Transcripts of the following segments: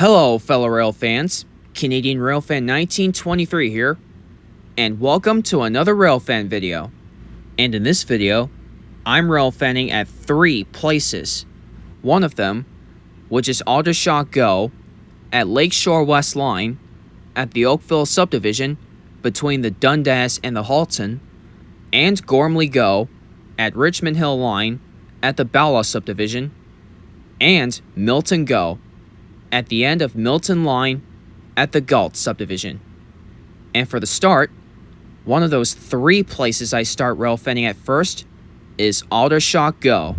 Hello, fellow rail fans. Canadian Railfan 1923 here, and welcome to another Railfan video. And in this video, I'm railfanning at 3 places. One of them, which is Aldershot GO at Lakeshore West Line, at the Oakville subdivision between the Dundas and the Halton, and Gormley GO at Richmond Hill Line at the Bala subdivision, and Milton GO at the end of Milton Line at the Galt subdivision. And for the start, one of those 3 places I start railfanning at first is Aldershot GO,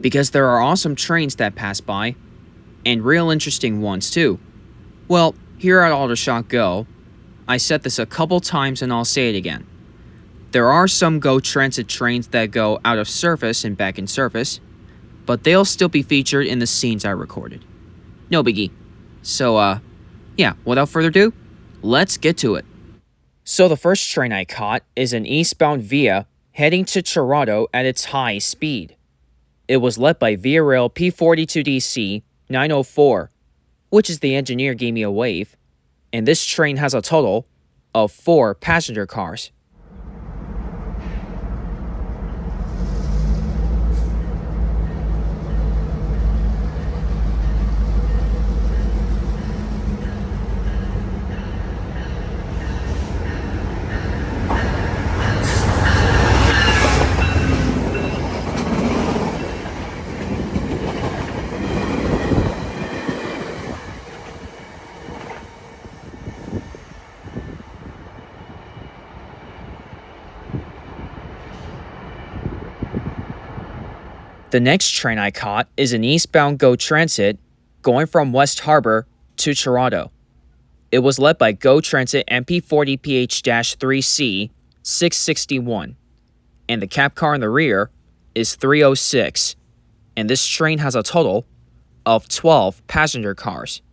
because there are awesome trains that pass by, and real interesting ones too. Well, here at Aldershot GO, I said this a couple times and I'll say it again. There are some GO Transit trains that go out of service and back in service, but they'll still be featured in the scenes I recorded. No biggie. So, yeah, without further ado, let's get to it. So the first train I caught is an eastbound Via heading to Toronto at its high speed. It was led by Via Rail P42DC 904, which is the engineer gave me a wave, and this train has a total of 4 passenger cars. The next train I caught is an eastbound GO Transit going from West Harbour to Toronto. It was led by GO Transit MP40PH-3C 661, and the cab car in the rear is 306, and this train has a total of 12 passenger cars.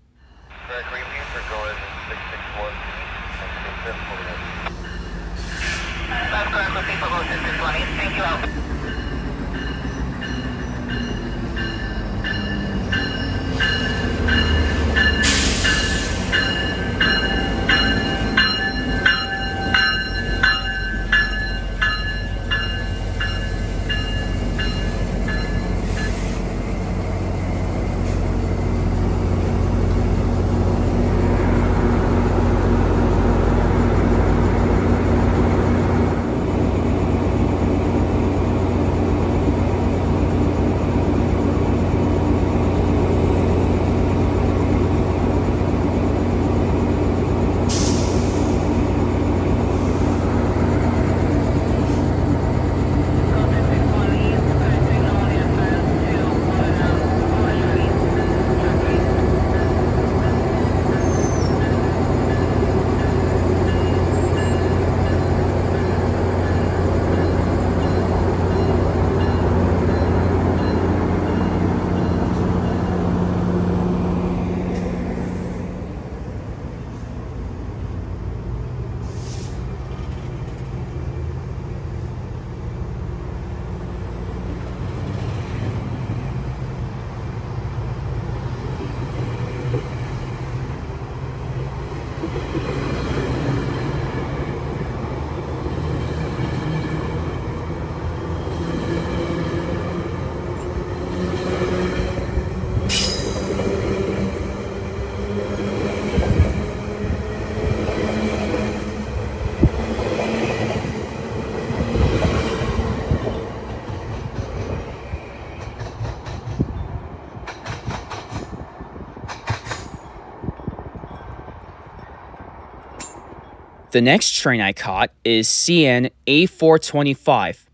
The next train I caught is CN A425,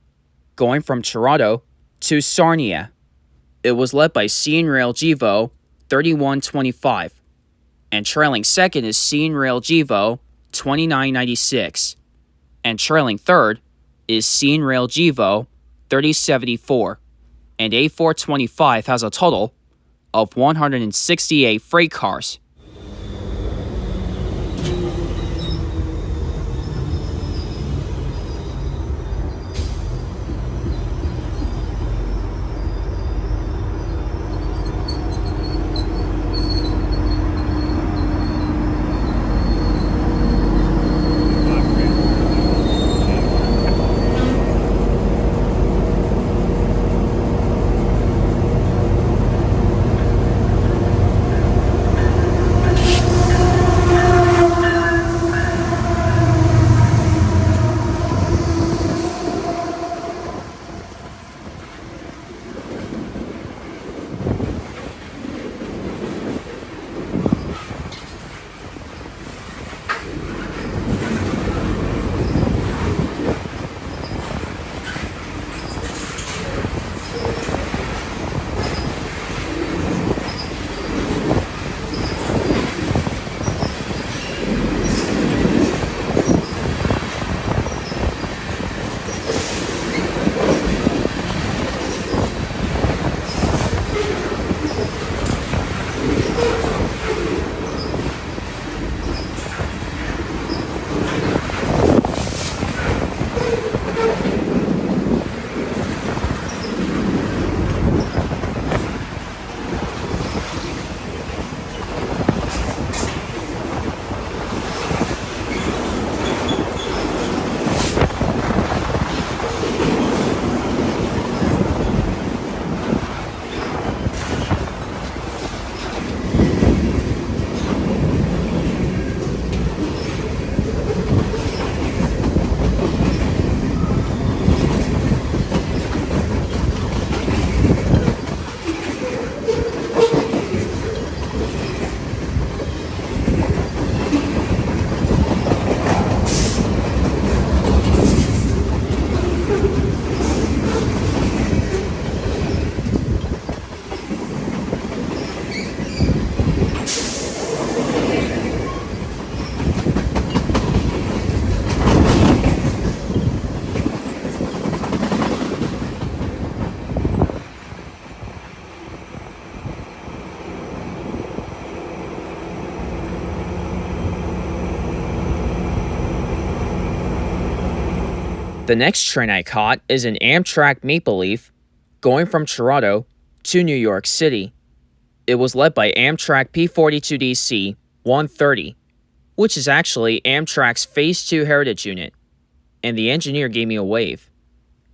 going from Toronto to Sarnia. It was led by CN Rail GO 3125, and trailing second is CN Rail GO 2996, and trailing third is CN Rail GO 3074, and A425 has a total of 168 freight cars. The next train I caught is an Amtrak Maple Leaf going from Toronto to New York City. It was led by Amtrak P42DC 130, which is actually Amtrak's Phase 2 Heritage Unit, and the engineer gave me a wave.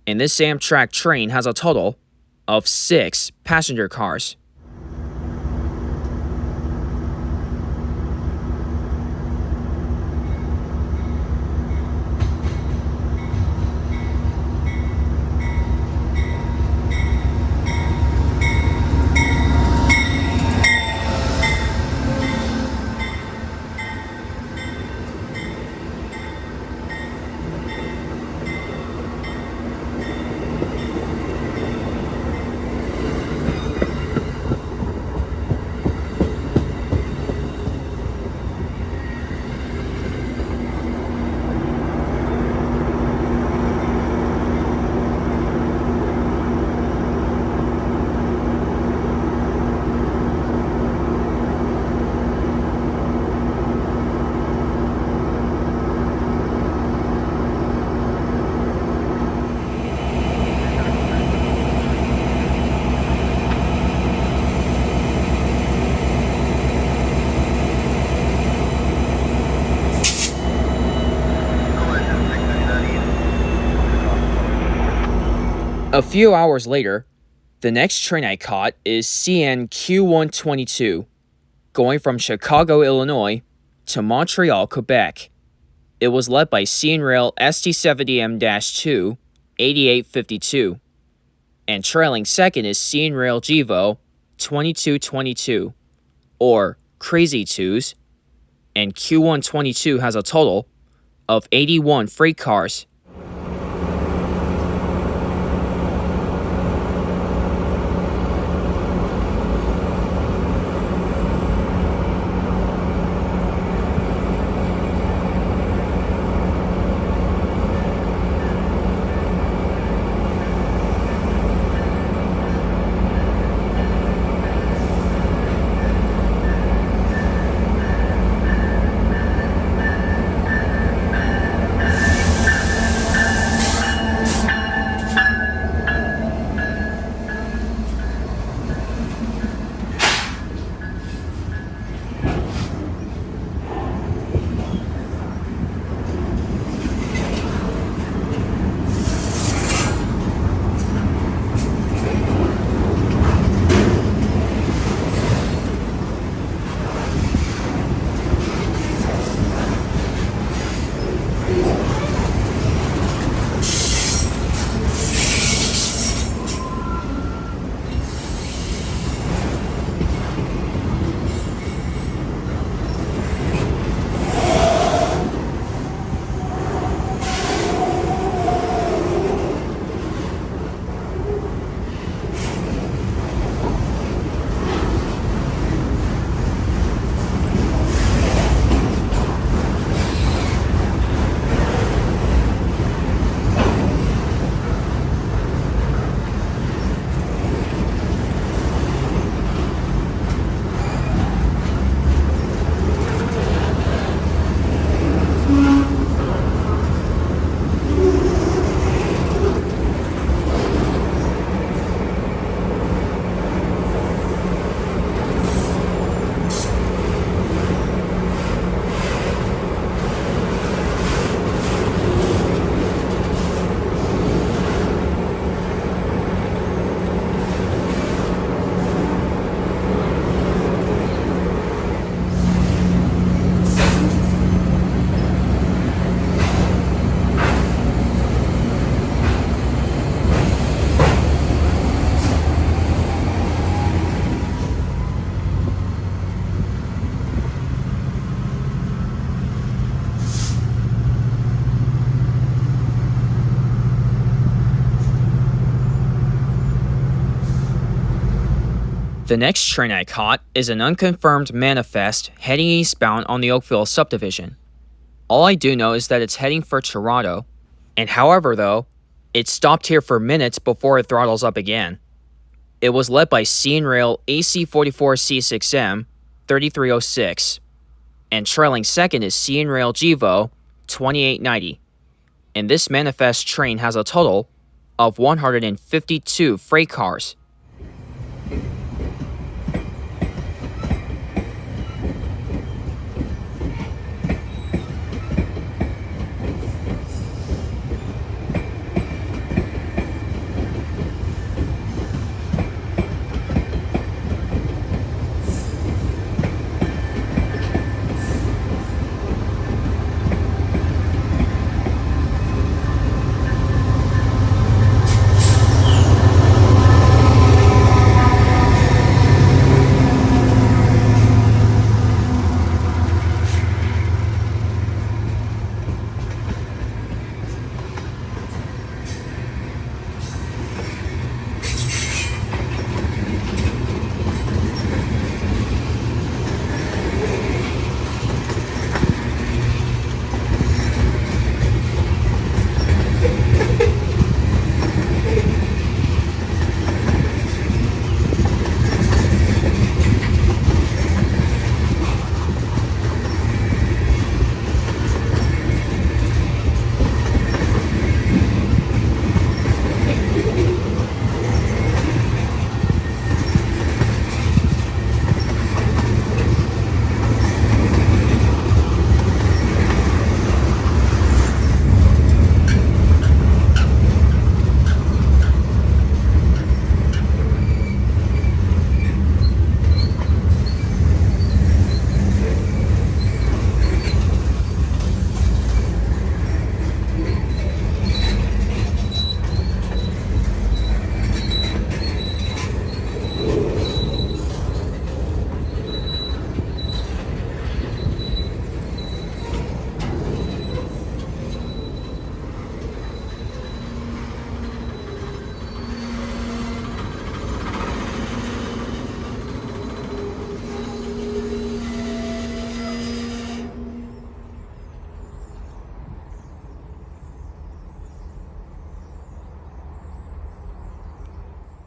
And this Amtrak train has a total of 6 passenger cars. A few hours later, the next train I caught is CNQ122, going from Chicago, Illinois to Montreal, Quebec. It was led by CN-Rail ST70M-2 8852, and trailing second is CN-Rail GO 2222, or Crazy Twos, and Q122 has a total of 81 freight cars. The next train I caught is an unconfirmed manifest heading eastbound on the Oakville subdivision. All I do know is that it's heading for Toronto, and however though, it stopped here for minutes before it throttles up again. It was led by CN-Rail AC44C6M 3306, and trailing second is CN-Rail GO 2890. and this manifest train has a total of 152 freight cars.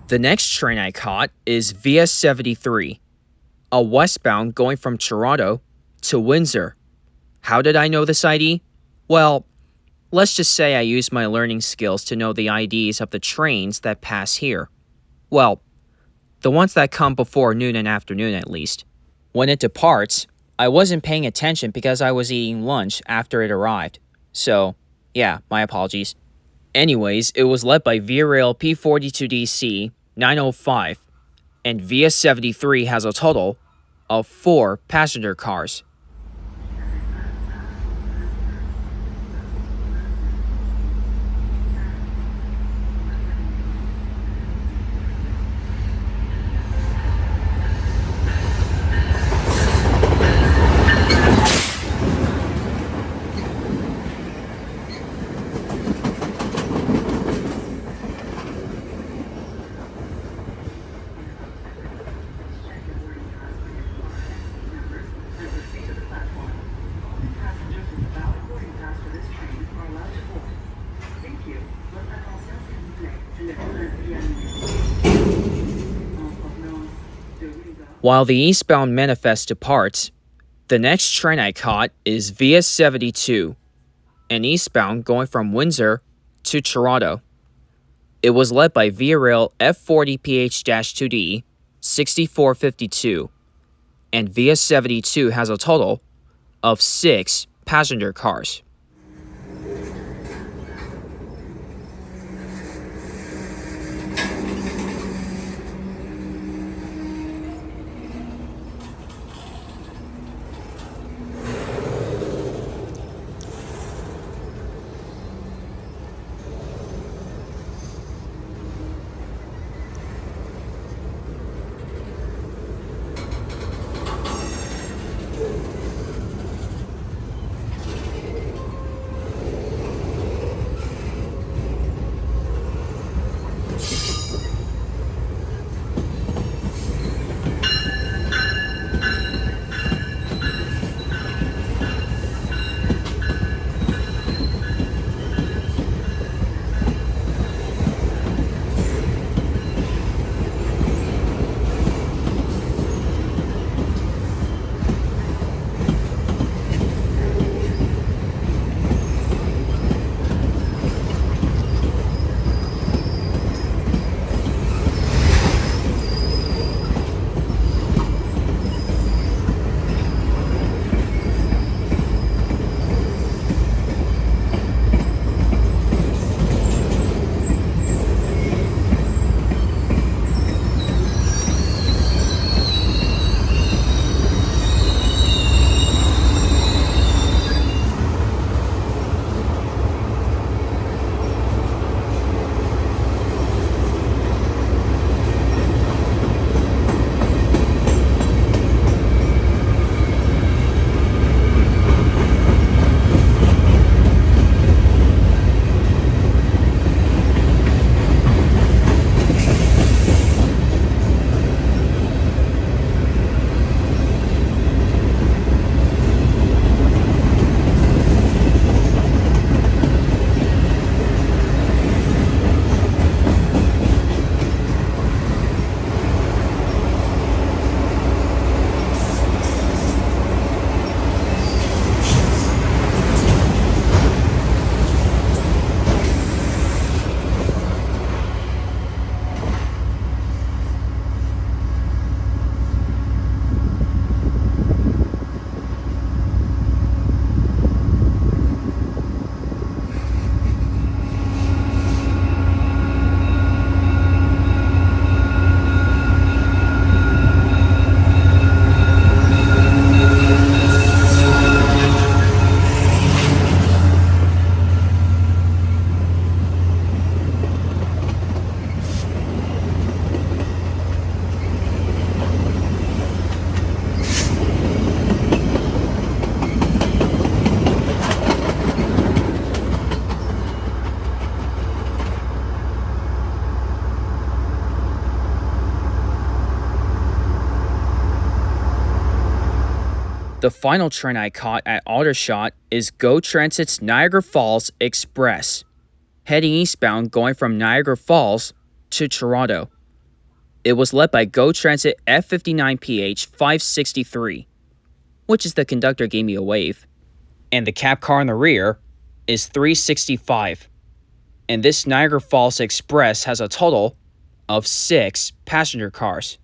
The next train I caught is VS73, a westbound going from Toronto to Windsor. How did I know this ID? Well, let's just say I used my learning skills to know the IDs of the trains that pass here. Well, the ones that come before noon and afternoon at least. When it departs, I wasn't paying attention because I was eating lunch after it arrived. So, yeah, my apologies. Anyways, it was led by Via Rail P42DC 905, and VS73 has a total of 4 passenger cars. While the eastbound manifest departs, the next train I caught is VS72, an eastbound going from Windsor to Toronto. It was led by Via Rail F40PH-2D 6452, and VS72 has a total of 6 passenger cars. The final train I caught at Aldershot is GO Transit's Niagara Falls Express, heading eastbound going from Niagara Falls to Toronto. It was led by GO Transit F59PH 563, which is the conductor gave me a wave. And the cab car in the rear is 365. And this Niagara Falls Express has a total of 6 passenger cars.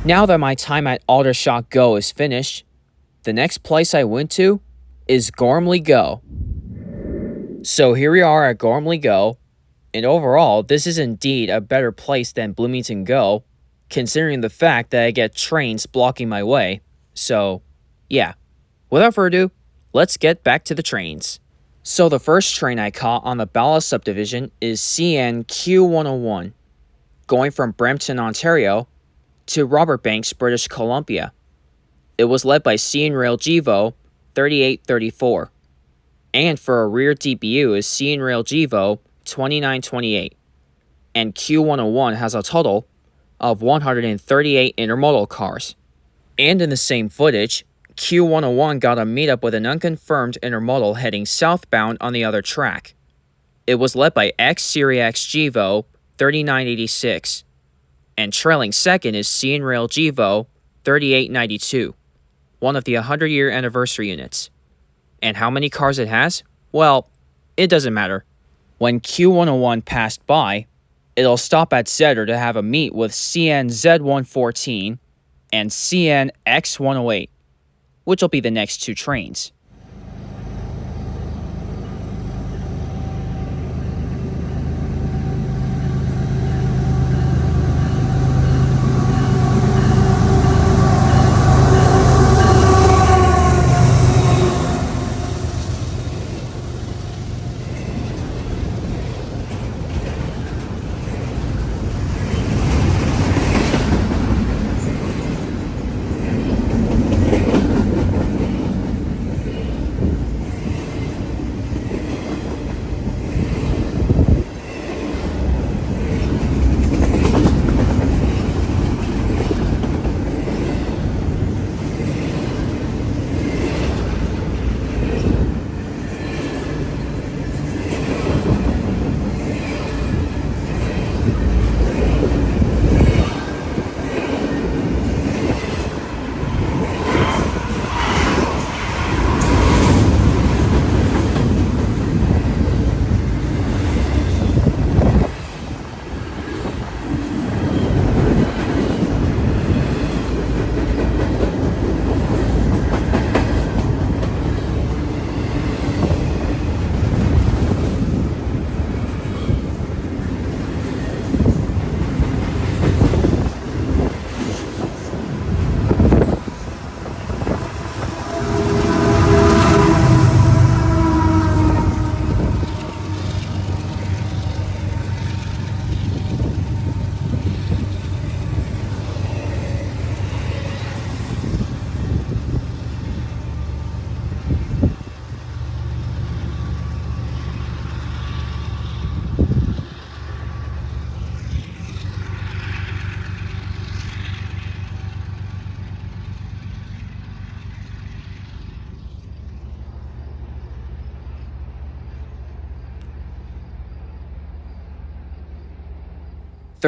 Now that my time at Aldershot GO is finished, the next place I went to is Gormley GO. So here we are at Gormley GO, and overall, this is indeed a better place than Milton GO, considering the fact that I get trains blocking my way. So, yeah. Without further ado, let's get back to the trains. So the first train I caught on the Ballast subdivision is CN-Q101, going from Brampton, Ontario, to Robert Banks, British Columbia. It was led by CN Rail GO 3834, and for a rear DBU is CN Rail GO 2928, and Q101 has a total of 138 intermodal cars. And in the same footage, Q101 got a meetup with an unconfirmed intermodal heading southbound on the other track. It was led by X-Series X GO 3986, and trailing second is CN Rail GO 3892, one of the 100-year anniversary units. And how many cars it has? Well, it doesn't matter. When Q101 passed by, it'll stop at Zedder to have a meet with CN Z114 and CN X108, which will be the next two trains.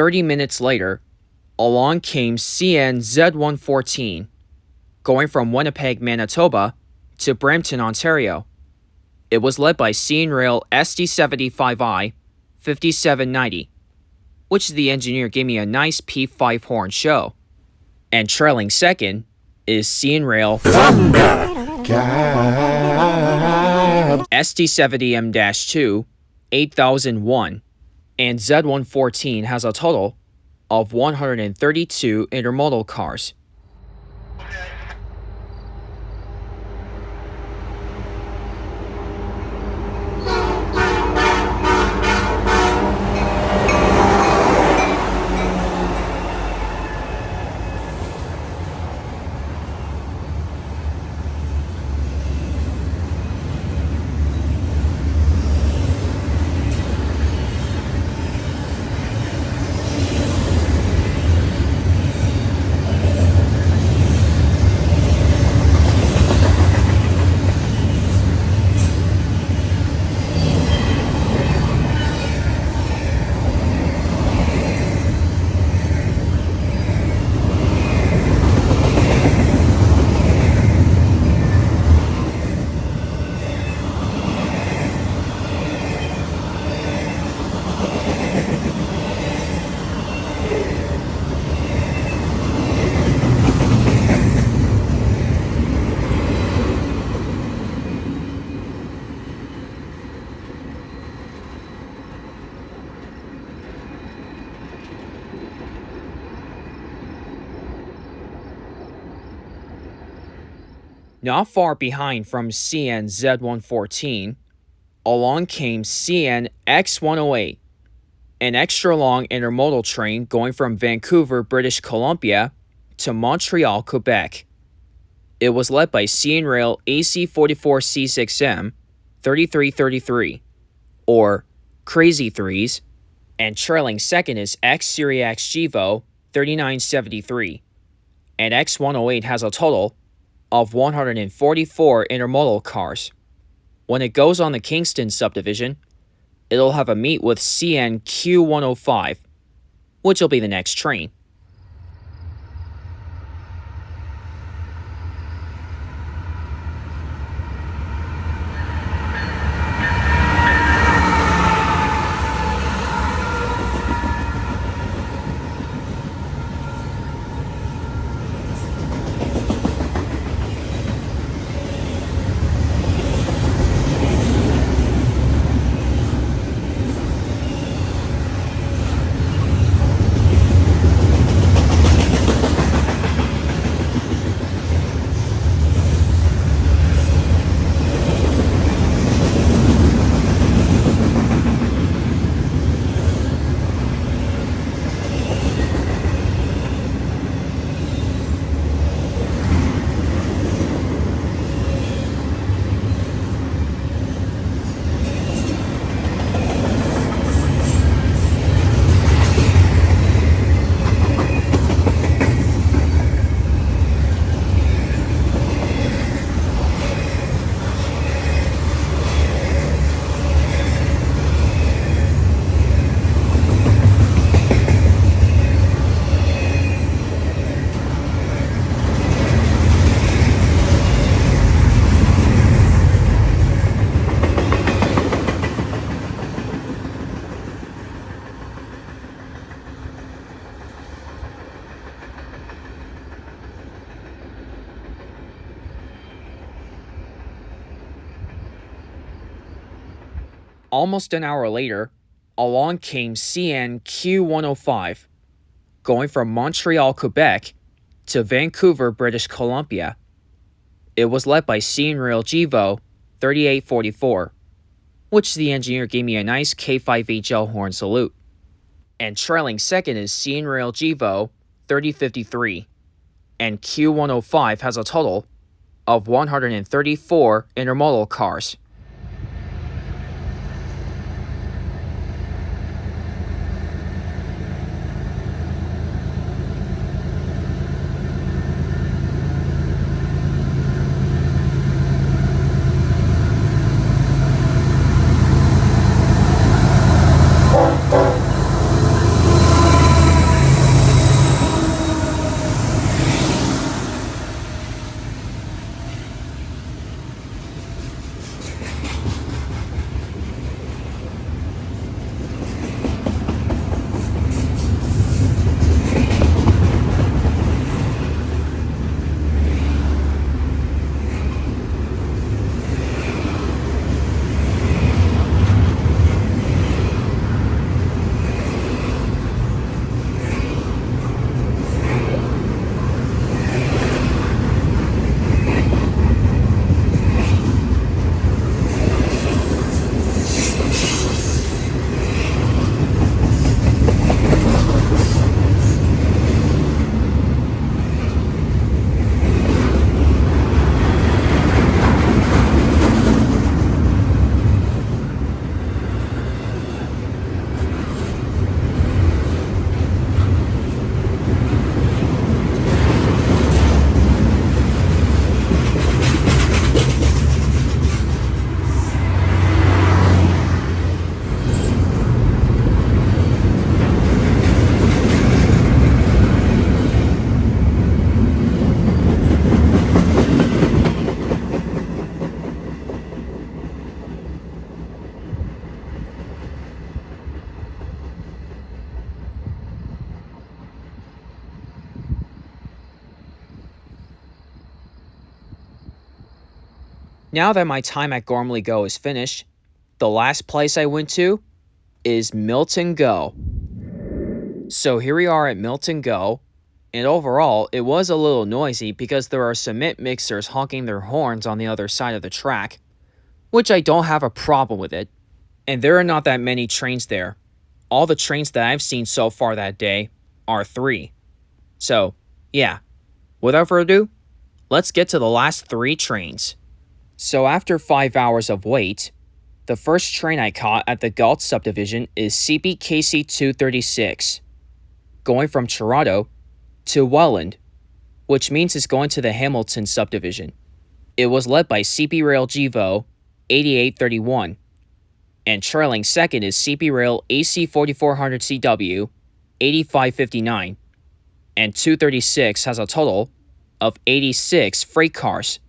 30 minutes later, along came CN Z114, going from Winnipeg, Manitoba to Brampton, Ontario. It was led by CN Rail SD75I 5790, which the engineer gave me a nice P5 horn show. And trailing second is CN Rail SD70M-2 8001, and Z114 has a total of 132 intermodal cars. Not far behind from CN Z114, along came CN X108, an extra-long intermodal train going from Vancouver, British Columbia to Montreal, Quebec. It was led by CN Rail AC44C6M 3333, or Crazy Threes, and trailing second is X-Series GO 3973, and X108 has a total of 144 intermodal cars. When it goes on the Kingston subdivision, it'll have a meet with CN Q105, which will be the next train. Almost an hour later, along came CN Q105, going from Montreal, Quebec to Vancouver, British Columbia. It was led by CN Rail GO 3844, which the engineer gave me a nice K5HL horn salute. And trailing second is CN Rail GO 3053, and Q105 has a total of 134 intermodal cars. Now that my time at Gormley GO is finished, the last place I went to is Milton GO. So here we are at Milton GO, and overall it was a little noisy because there are cement mixers honking their horns on the other side of the track, which I don't have a problem with it. And there are not that many trains there. All the trains that I've seen so far that day are 3. So, yeah, without further ado, let's get to the last 3 trains. So after 5 hours of wait, the first train I caught at the Galt subdivision is CPKC 236, going from Toronto to Welland, which means it's going to the Hamilton subdivision. It was led by CP Rail GO 8831, and trailing second is CP Rail AC 4400 CW 8559, and 236 has a total of 86 freight cars.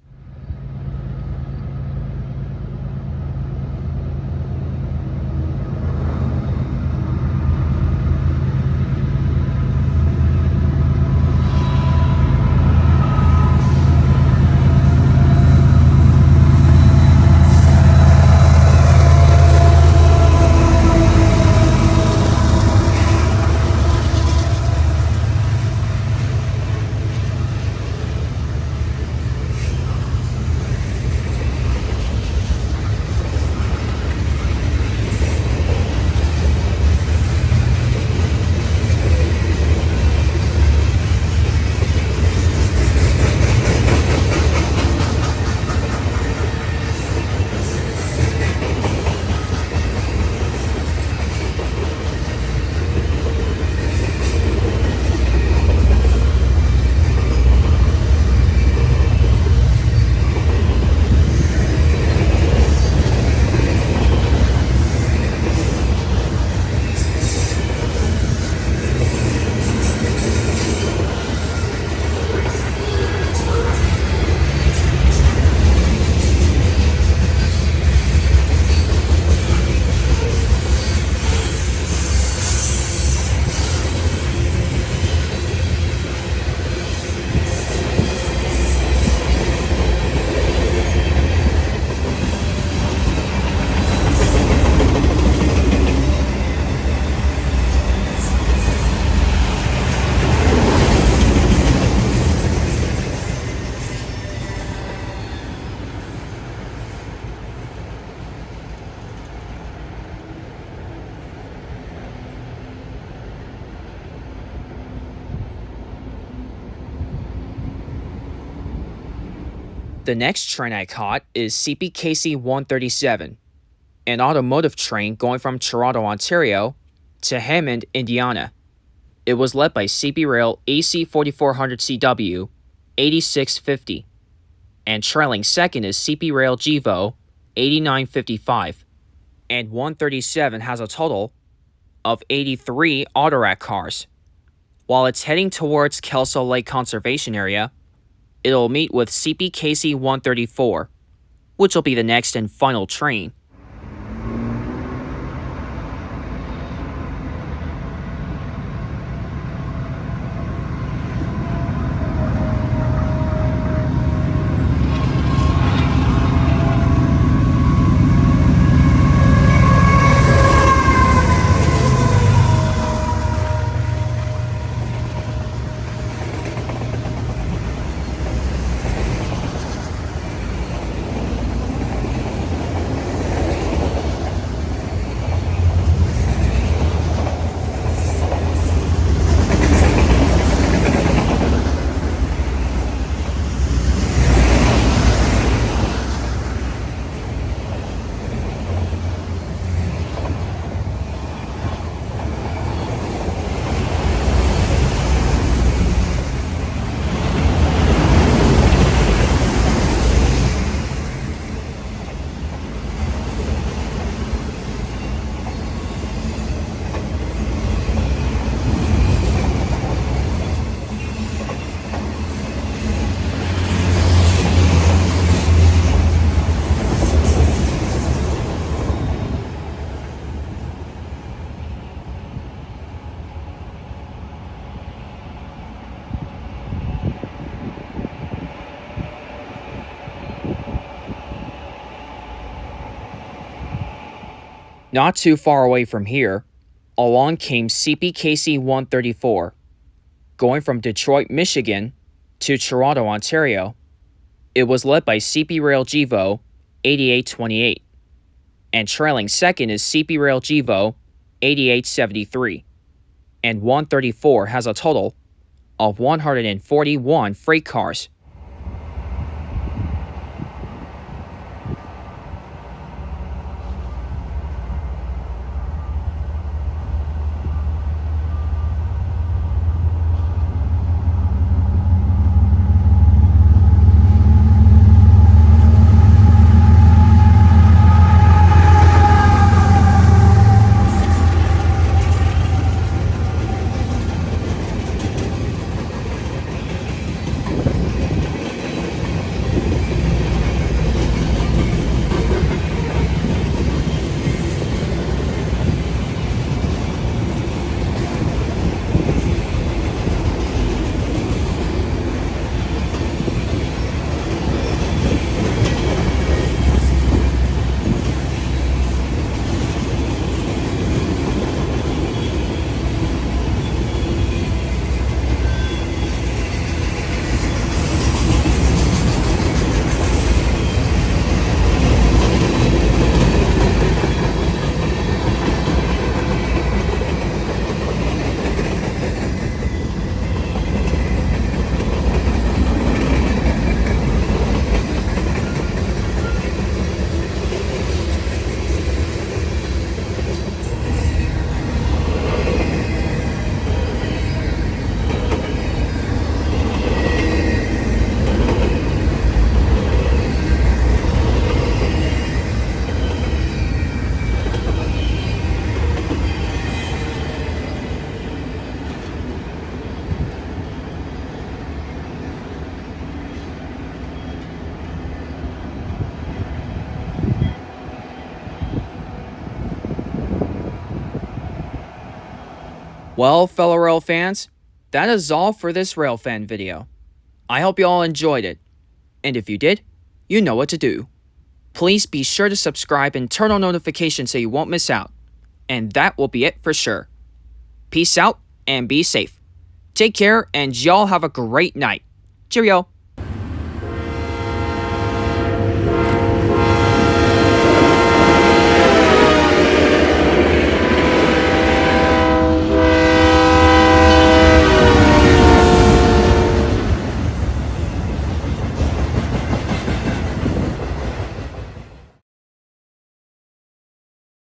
The next train I caught is CPKC 137, an automotive train going from Toronto, Ontario to Hammond, Indiana. It was led by CP Rail AC 4400 CW 8650, and trailing second is CP Rail GO 8955, and 137 has a total of 83 Autorack cars. While it's heading towards Kelso Lake Conservation Area, it'll meet with CPKC 134, which will be the next and final train. Not too far away from here, along came CPKC 134, going from Detroit, Michigan to Toronto, Ontario. It was led by CP Rail GO 8828, and trailing second is CP Rail GO 8873, and 134 has a total of 141 freight cars. Well, fellow rail fans, that is all for this Railfan video. I hope you all enjoyed it, and if you did, you know what to do. Please be sure to subscribe and turn on notifications so you won't miss out. And that will be it for sure. Peace out and be safe. Take care and y'all have a great night. Cheerio.